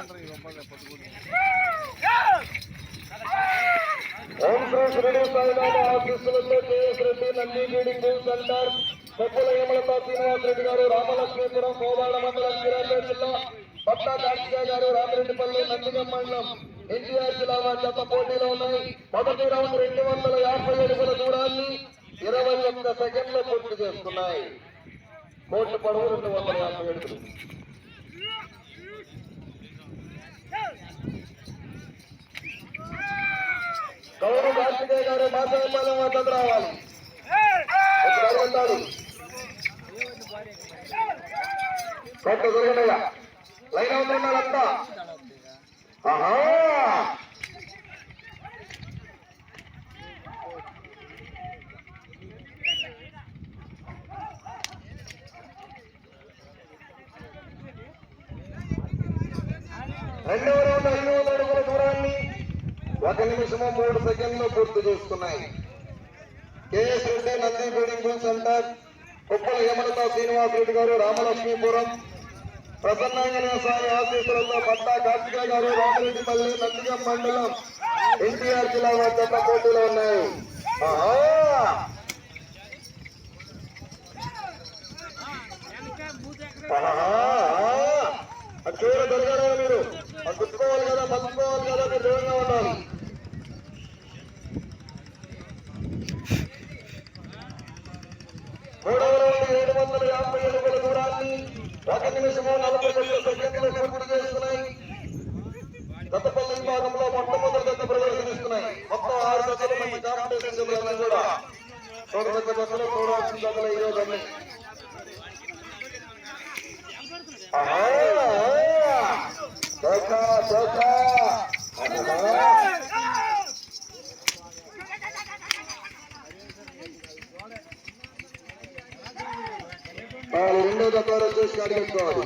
ఓం శ్రీ షిరిడి సాయిబాబా ఆశీస్సులతో KS Reddy Nandi breeding centre Koppula ఏమలతో శ్రీనివాస్ రెడ్డి గారు రామలక్ష్మీపురం కోదాడ మండలం శ్రీరాపేట జిల్లా పట్నా కార్తికేయ గారు రామిరెడ్డిపల్లి నందిగం మండలం ఎన్టీఆర్ జిల్లా జత పోటీలో ఉన్నాయి. మొదటి రౌండ్ 250 అడుగుల దూరాన్ని 21 సెకండ్లు పూర్తి చేస్తున్నాయి. కోర్టు పొడవు 250 అడుగులు. గౌరవ కార్తికేయ గారు మాసాయపాలెం వద్దకు రావాలి. కొత్త దొరకనయ్యా లైన్ అవుతున్నారంతా. ఆహా రెండవ రౌండ్ 500 అడుగుల దూరాన్ని 1 నిమిషము 3 సెకండ్లు పూర్తి చేస్తున్నాయి. KS Reddy Nandi breeding centre Kuppala Hemalatha Srinivas Reddy garu Ramalakshmipuram Prasannanjaneya స్వామి ఆశీస్సులతో పట్టా కార్తికేయ గారు రామిరెడ్డిపల్లి నందిగం మండలం ఎన్టీఆర్ జిల్లా జత పోటీలో ఉన్నాయి. చూడ దొరకరా మీరు గుర్తుకోవాలి కదా, మర్చిపోవాలి కదా, మీరు దూరంగా ఉండాలి. మూడవ రౌండ్ 750 అడుగుల దూరాన్ని 1 నిమిషము 42 సెకండ్లు పూర్తి చేస్తున్నాయి. గతపల్లి విభాగంలో మొట్టమొదటి జత ప్రదర్శనిస్తున్నాయి. మొత్తం 6 జతలు మంచి కాంపిటీషన్ జతలన్నీ కూడా చూడదగ్గ జతలు, చూడాల్సిన జతలు ఈ రోజు అన్ని. రెండో జత వచ్చేసి అడిగేసుకోవాలి.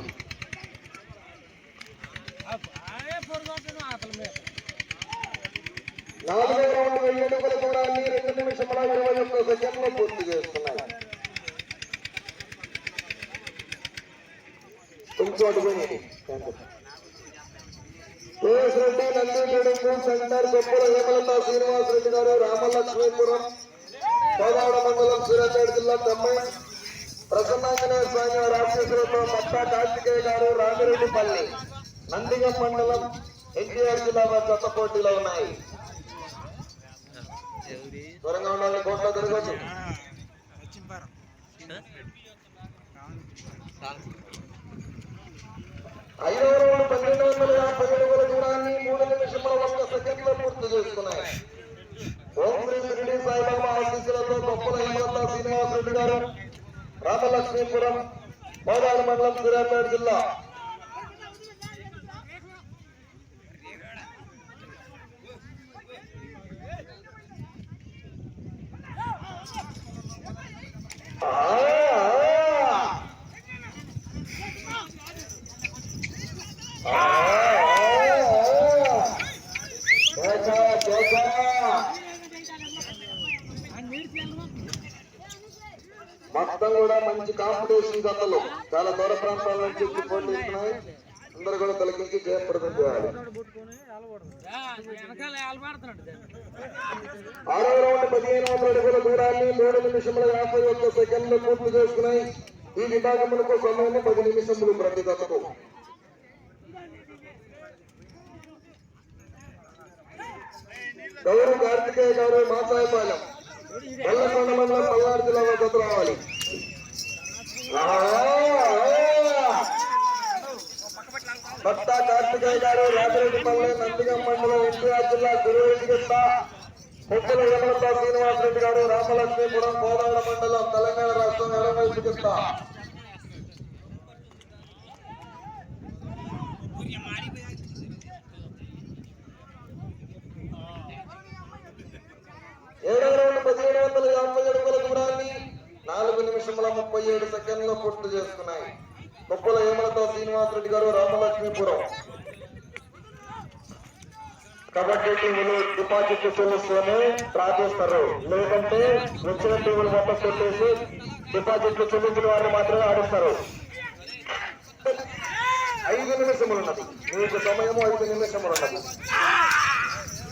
నాలుగో రౌండ్ 1000 అడుగుల దూరాన్ని 2 నిమిషముల 21 సెకండ్లు పూర్తి చేస్తున్నాయి. కొంచెం అడుగుని KS Reddy Nandi breeding centre Koppula Hemalatha Srinivas Reddy garu Ramalakshmipuram Kodad మండలం సూర్యాపేట జిల్లా తమ్మై ప్రసన్నాంజనేయ స్వామి ఆశీస్సులతో పట్టా కార్తికేయ గారు రామిరెడ్డిపల్లి నందిగం మండలం ఎన్టీఆర్ జిల్లా జత పోటీలో ఉన్నాయి. దూరంగా ఉండాలని కోట్లో తిరగచ్చు. ఐదవ రౌండ్ 1250 అడుగుల దూరాన్ని 3 నిమిషముల 1 సెకండ్లు పూర్తి చేస్తున్నాయి. ఓం శ్రీ షిరిడి సాయిబాబా ఆశీస్సులతో కొప్పుల హేమలత శ్రీనివాస్ రెడ్డి గారు రామలక్ష్మీపురం కోదాడ మండలం సూర్యాపేట జిల్లా మొత్తం కూడా మంచి కాంపిటీషన్ జతలు చాలా దూర ప్రాంతాల నుంచి పోటీ ఇస్తున్నాయి. అందరూ కూడా తొలగించి జయప్రదం చేయాలి. 6వ రౌండ్ 1500 అడుగుల దూరాన్ని 3 నిమిషముల 51 సెకండ్లు పూర్తి చేసుకున్నాయి. ఈ విభాగములకు సమయం 10 నిమిషములు ప్రతి జతకు. గౌరవ కార్తికేయ గారు మాసాయపాలెం వెల్లకొండ మండలం పల్నాడు జిల్లా జత రావాలి. పట్టా కార్తికేయ గారు రామిరెడ్డిపల్లి నందిగం మండలం ఎన్టీఆర్ జిల్లా గురువేదిగట్ట కొప్పుల హేమలత శ్రీనివాస్ రెడ్డి గారు రామలక్ష్మీపురం కోదాడ మండలం తెలంగాణ రాష్ట్రం ఎడమవైపుగిట్ట. ఏడవ రౌండ్ 1750 అడుగుల దూరాన్ని 4 నిమిషముల 37 సెకండ్లు పూర్తి చేస్తున్నాయి. కొప్పుల హేమలత శ్రీనివాస్ రెడ్డి గారు రామలక్ష్మీపురం. కబడ్డీ టీములు డిపాజిట్ చెల్లిస్తూనే డ్రా చేస్తారు, లేదంటే వచ్చిన టీములు మొత్తం కొట్టేసి డిపాజిట్లు చెల్లించిన వారిని మాత్రమే ఆడిస్తారు. 5 నిమిషములు ఉన్నది. మీకు సమయము 5 నిమిషములు ఉన్నది.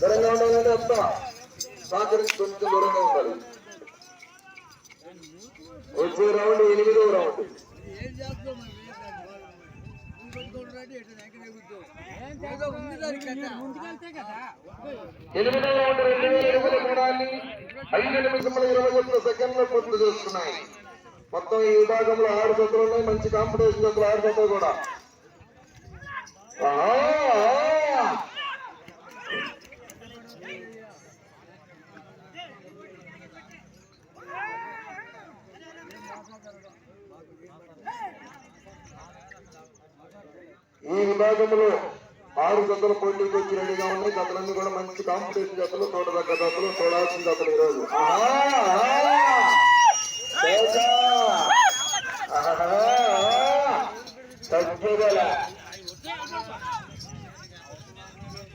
దూరంగా ఉండాలంటే అంత సహకరించి కొంచెం దూరంగా ఉండాలి. వచ్చే రౌండ్ 8వ రౌండ్. 8వ రౌండ్ 2020 చూడాలి. 5 నిమిషముల 21 సెకండ్లు పూర్తి చేస్తున్నాయి. మొత్తం ఈ విభాగంలో 6 జతలు ఉన్నాయి. మంచి కాంపిటీషన్ జతలు 6 జతలు కూడా. ఈ విభాగంలో 6 జతలు పోటీకి వచ్చి రెడీగా ఉన్నాయి. జతలన్నీ కూడా మంచి కాంపిటీషన్ జతలు, చూడదగ్గ జతలు, చూడాల్సిన జతలు ఈరోజు.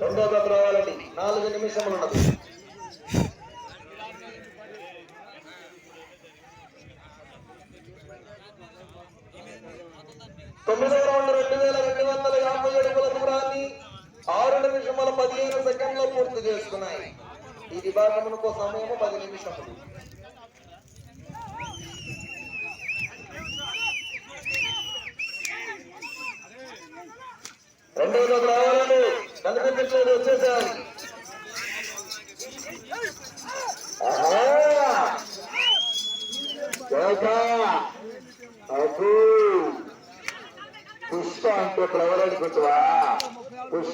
రెండో జత రావాలండి. 4 నిమిషములు ఉన్నది. తొమ్మిదవ రౌండ్ 2250 అడుగుల దూరాన్ని 6 నిమిషముల 15 సెకండ్లో పూర్తి చేస్తున్నాయి. ఈ విభాగమునకు సమయము 10 నిమిషములు. రెండవ జత రావాలండి. కనిపించట్లేదు, వచ్చేసారి. పుష్ప అంటే ఫ్లవర్ అనుకుంటావా? పుష్ప